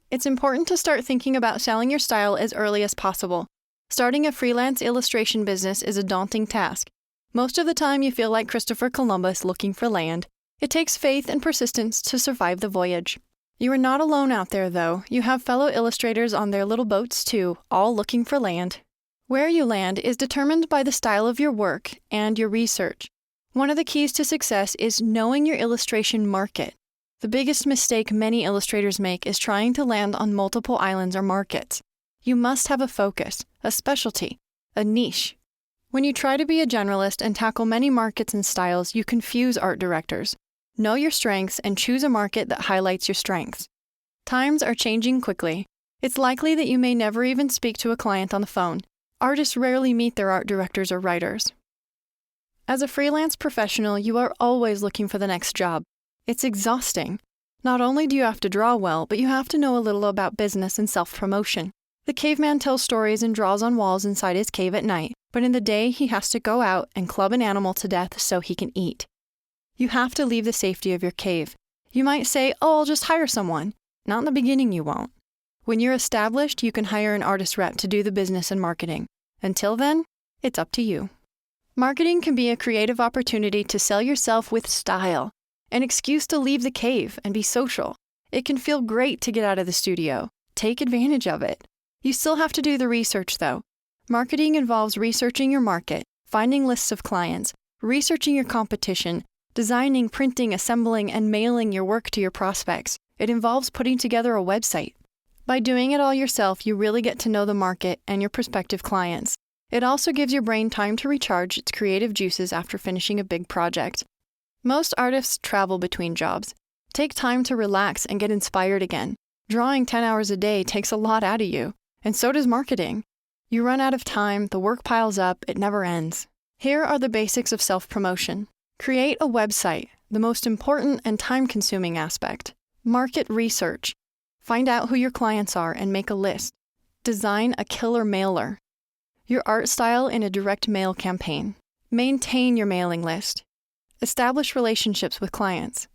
It's important to start thinking about selling your style as early as possible. Starting a freelance illustration business is a daunting task. Most of the time you feel like Christopher Columbus looking for land. It takes faith and persistence to survive the voyage. You are not alone out there, though. You have fellow illustrators on their little boats, too, all looking for land. Where you land is determined by the style of your work and your research. One of the keys to success is knowing your illustration market. The biggest mistake many illustrators make is trying to land on multiple islands or markets. You must have a focus, a specialty, a niche. When you try to be a generalist and tackle many markets and styles, you confuse art directors. Know your strengths and choose a market that highlights your strengths. Times are changing quickly. It's likely that you may never even speak to a client on the phone. Artists rarely meet their art directors or writers. As a freelance professional, you are always looking for the next job. It's exhausting. Not only do you have to draw well, but you have to know a little about business and self-promotion. The caveman tells stories and draws on walls inside his cave at night, but in the day he has to go out and club an animal to death so he can eat. You have to leave the safety of your cave. You might say, "Oh, I'll just hire someone." Not in the beginning you won't. When you're established, you can hire an artist rep to do the business and marketing. Until then, it's up to you. Marketing can be a creative opportunity to sell yourself with style. An excuse to leave the cave and be social. It can feel great to get out of the studio. Take advantage of it. You still have to do the research, though. Marketing involves researching your market, finding lists of clients, researching your competition, designing, printing, assembling, and mailing your work to your prospects. It involves putting together a website. By doing it all yourself, you really get to know the market and your prospective clients. It also gives your brain time to recharge its creative juices after finishing a big project. Most artists travel between jobs. Take time to relax and get inspired again. Drawing 10 hours a day takes a lot out of you, and so does marketing. You run out of time, the work piles up, it never ends. Here are the basics of self-promotion. Create a website, the most important and time-consuming aspect. Market research. Find out who your clients are and make a list. Design a killer mailer. Your art style in a direct mail campaign. Maintain your mailing list. Establish relationships with clients.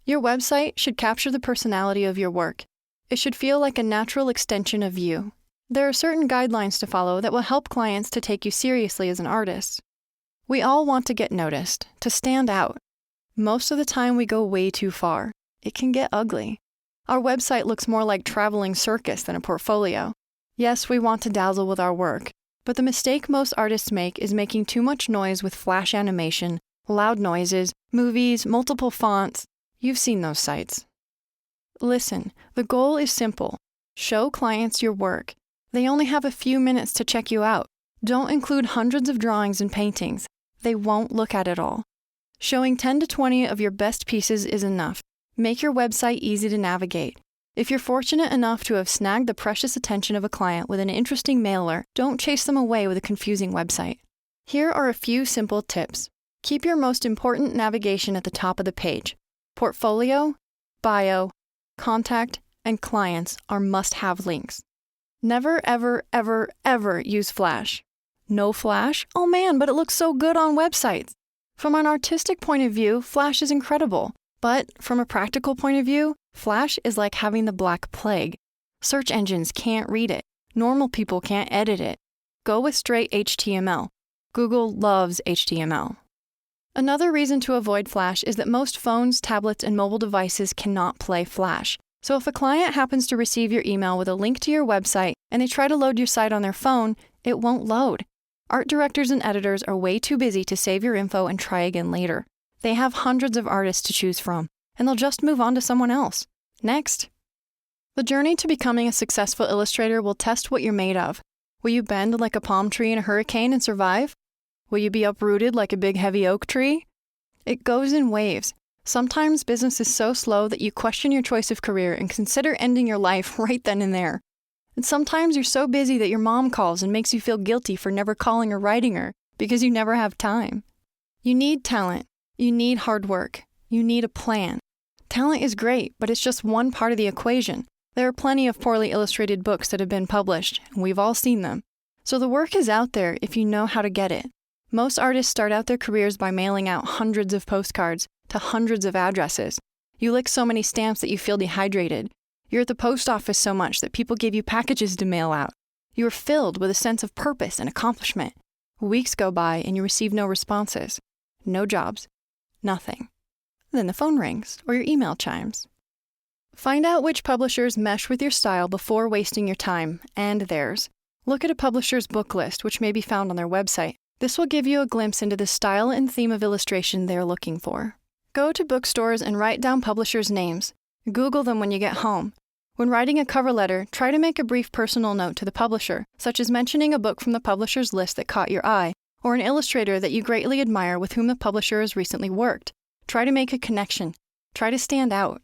Your website should capture the personality of your work. It should feel like a natural extension of you. There are certain guidelines to follow that will help clients to take you seriously as an artist. We all want to get noticed, to stand out. Most of the time we go way too far. It can get ugly. Our website looks more like traveling circus than a portfolio. Yes, we want to dazzle with our work, but the mistake most artists make is making too much noise with flash animation, loud noises, movies, multiple fonts. You've seen those sites. Listen, the goal is simple. Show clients your work. They only have a few minutes to check you out. Don't include hundreds of drawings and paintings. They won't look at it all. Showing 10 to 20 of your best pieces is enough. Make your website easy to navigate. If you're fortunate enough to have snagged the precious attention of a client with an interesting mailer, don't chase them away with a confusing website. Here are a few simple tips. Keep your most important navigation at the top of the page. Portfolio, bio, contact, and clients are must-have links. Never, ever, ever, ever use Flash. No Flash? Oh man, but it looks so good on websites. From an artistic point of view, Flash is incredible. But from a practical point of view, Flash is like having the Black Plague. Search engines can't read it. Normal people can't edit it. Go with straight HTML. Google loves HTML. Another reason to avoid Flash is that most phones, tablets, and mobile devices cannot play Flash. So if a client happens to receive your email with a link to your website and they try to load your site on their phone, it won't load. Art directors and editors are way too busy to save your info and try again later. They have hundreds of artists to choose from, and they'll just move on to someone else. Next. The journey to becoming a successful illustrator will test what you're made of. Will you bend like a palm tree in a hurricane and survive? Will you be uprooted like a big heavy oak tree? It goes in waves. Sometimes business is so slow that you question your choice of career and consider ending your life right then and there. And sometimes you're so busy that your mom calls and makes you feel guilty for never calling or writing her because you never have time. You need talent. You need hard work. You need a plan. Talent is great, but it's just one part of the equation. There are plenty of poorly illustrated books that have been published, and we've all seen them. So the work is out there if you know how to get it. Most artists start out their careers by mailing out hundreds of postcards to hundreds of addresses. You lick so many stamps that you feel dehydrated. You're at the post office so much that people give you packages to mail out. You are filled with a sense of purpose and accomplishment. Weeks go by and you receive no responses, no jobs, nothing. Then the phone rings or your email chimes. Find out which publishers mesh with your style before wasting your time and theirs. Look at a publisher's book list, which may be found on their website. This will give you a glimpse into the style and theme of illustration they're looking for. Go to bookstores and write down publishers' names. Google them when you get home. When writing a cover letter, try to make a brief personal note to the publisher, such as mentioning a book from the publisher's list that caught your eye, or an illustrator that you greatly admire with whom the publisher has recently worked. Try to make a connection. Try to stand out.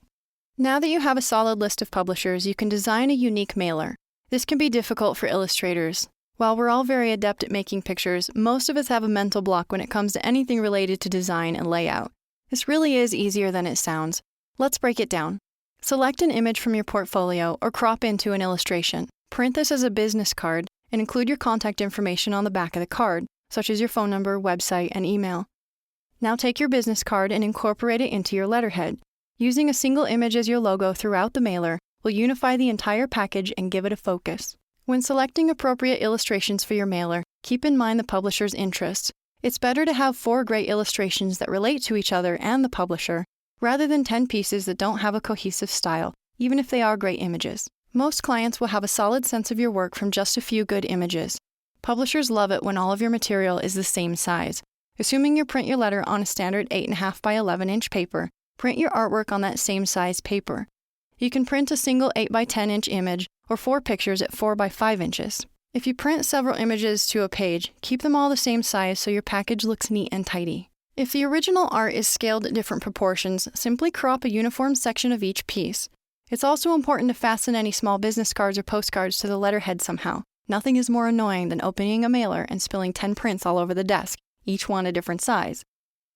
Now that you have a solid list of publishers, you can design a unique mailer. This can be difficult for illustrators. While we're all very adept at making pictures, most of us have a mental block when it comes to anything related to design and layout. This really is easier than it sounds. Let's break it down. Select an image from your portfolio or crop into an illustration. Print this as a business card and include your contact information on the back of the card, such as your phone number, website, and email. Now take your business card and incorporate it into your letterhead. Using a single image as your logo throughout the mailer will unify the entire package and give it a focus. When selecting appropriate illustrations for your mailer, keep in mind the publisher's interests. It's better to have 4 great illustrations that relate to each other and the publisher, rather than 10 pieces that don't have a cohesive style, even if they are great images. Most clients will have a solid sense of your work from just a few good images. Publishers love it when all of your material is the same size. Assuming you print your letter on a standard 8.5 by 11 inch paper, print your artwork on that same size paper. You can print a single 8 by 10 inch image or 4 pictures at 4 by 5 inches. If you print several images to a page, keep them all the same size so your package looks neat and tidy. If the original art is scaled at different proportions, simply crop a uniform section of each piece. It's also important to fasten any small business cards or postcards to the letterhead somehow. Nothing is more annoying than opening a mailer and spilling 10 prints all over the desk, each one a different size.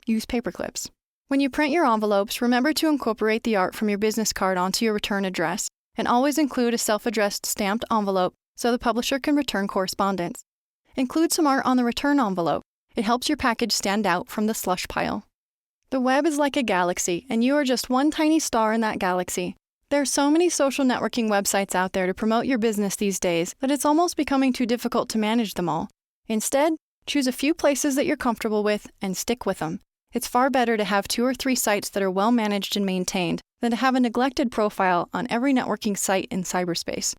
Use paper clips. When you print your envelopes, remember to incorporate the art from your business card onto your return address, and always include a self-addressed stamped envelope so the publisher can return correspondence. Include some art on the return envelope. It helps your package stand out from the slush pile. The web is like a galaxy, and you are just one tiny star in that galaxy. There are so many social networking websites out there to promote your business these days that it's almost becoming too difficult to manage them all. Instead, choose a few places that you're comfortable with and stick with them. It's far better to have 2 or 3 sites that are well managed and maintained than to have a neglected profile on every networking site in cyberspace.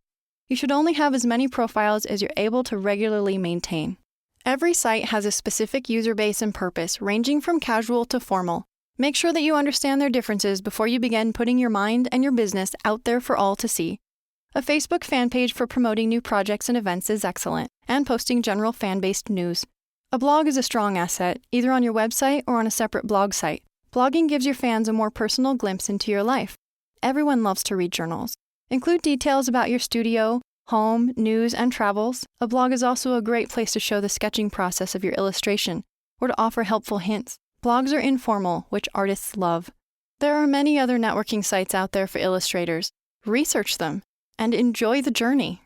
You should only have as many profiles as you're able to regularly maintain. Every site has a specific user base and purpose, ranging from casual to formal. Make sure that you understand their differences before you begin putting your mind and your business out there for all to see. A Facebook fan page for promoting new projects and events is excellent, and posting general fan-based news. A blog is a strong asset, either on your website or on a separate blog site. Blogging gives your fans a more personal glimpse into your life. Everyone loves to read journals. Include details about your studio, home, news, and travels. A blog is also a great place to show the sketching process of your illustration, or to offer helpful hints. Blogs are informal, which artists love. There are many other networking sites out there for illustrators. Research them, and enjoy the journey.